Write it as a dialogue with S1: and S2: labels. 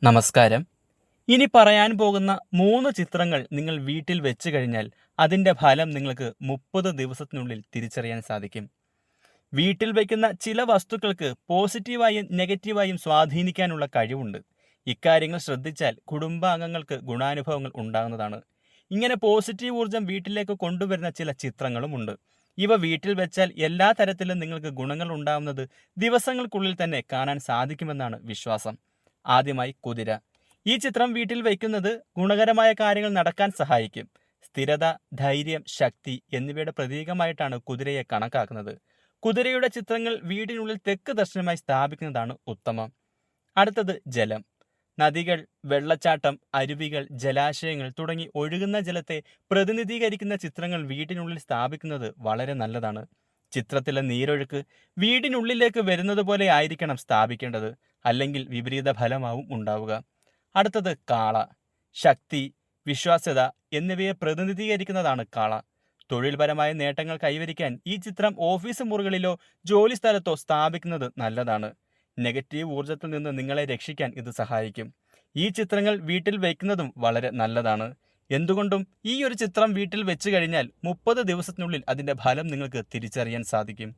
S1: നമസ്കാരം. ഇനി പറയാൻ പോകുന്ന 3 ചിത്രങ്ങൾ നിങ്ങൾ വീട്ടിൽ വെച്ച് കഴിഞ്ഞാൽ അതിൻ്റെ ഫലം നിങ്ങൾക്ക് 30 ദിവസത്തിനുള്ളിൽ തിരിച്ചറിയാൻ സാധിക്കും. വീട്ടിൽ വയ്ക്കുന്ന ചില വസ്തുക്കൾക്ക് പോസിറ്റീവായും നെഗറ്റീവായും സ്വാധീനിക്കാനുള്ള കഴിവുണ്ട്. ഇക്കാര്യങ്ങൾ ശ്രദ്ധിച്ചാൽ കുടുംബാംഗങ്ങൾക്ക് ഗുണാനുഭവങ്ങൾ ഉണ്ടാകുന്നതാണ്. ഇങ്ങനെ പോസിറ്റീവ് ഊർജം വീട്ടിലേക്ക് കൊണ്ടുവരുന്ന ചില ചിത്രങ്ങളുമുണ്ട്. ഇവ വീട്ടിൽ വെച്ചാൽ എല്ലാ തരത്തിലും നിങ്ങൾക്ക് ഗുണങ്ങൾ ഉണ്ടാകുന്നത് ദിവസങ്ങൾക്കുള്ളിൽ തന്നെ കാണാൻ സാധിക്കുമെന്നാണ് വിശ്വാസം. ആദ്യമായി കുതിര. ഈ ചിത്രം വീട്ടിൽ വയ്ക്കുന്നത് ഗുണകരമായ കാര്യങ്ങൾ നടക്കാൻ സഹായിക്കും. സ്ഥിരത, ധൈര്യം, ശക്തി എന്നിവയുടെ പ്രതീകമായിട്ടാണ് കുതിരയെ കണക്കാക്കുന്നത്. കുതിരയുടെ ചിത്രങ്ങൾ വീടിനുള്ളിൽ തെക്ക് ദർശനമായി സ്ഥാപിക്കുന്നതാണ് ഉത്തമം. അടുത്തത് ജലം. നദികൾ, വെള്ളച്ചാട്ടം, അരുവികൾ, ജലാശയങ്ങൾ തുടങ്ങി ഒഴുകുന്ന ജലത്തെ പ്രതിനിധീകരിക്കുന്ന ചിത്രങ്ങൾ വീടിനുള്ളിൽ സ്ഥാപിക്കുന്നത് വളരെ നല്ലതാണ്. ചിത്രത്തിലെ നീരൊഴുക്ക് വീടിനുള്ളിലേക്ക് വരുന്നത് പോലെ ആയിരിക്കണം സ്ഥാപിക്കേണ്ടത്, അല്ലെങ്കിൽ വിപരീത ഫലമാവും ഉണ്ടാവുക. അടുത്തത് കാള. ശക്തി, വിശ്വാസ്യത എന്നിവയെ പ്രതിനിധീകരിക്കുന്നതാണ് കാള. തൊഴിൽപരമായ നേട്ടങ്ങൾ കൈവരിക്കാൻ ഈ ചിത്രം ഓഫീസ് മുറികളിലോ ജോലി സ്ഥലത്തോ സ്ഥാപിക്കുന്നത് നല്ലതാണ്. നെഗറ്റീവ് ഊർജത്തിൽ നിന്ന് നിങ്ങളെ രക്ഷിക്കാൻ ഇത് സഹായിക്കും. ഈ ചിത്രങ്ങൾ വീട്ടിൽ വയ്ക്കുന്നതും വളരെ നല്ലതാണ്. എന്തുകൊണ്ടും ഈ ഒരു ചിത്രം വീട്ടിൽ വെച്ച് കഴിഞ്ഞാൽ 30 ദിവസത്തിനുള്ളിൽ അതിൻ്റെ ഫലം നിങ്ങൾക്ക് തിരിച്ചറിയാൻ സാധിക്കും.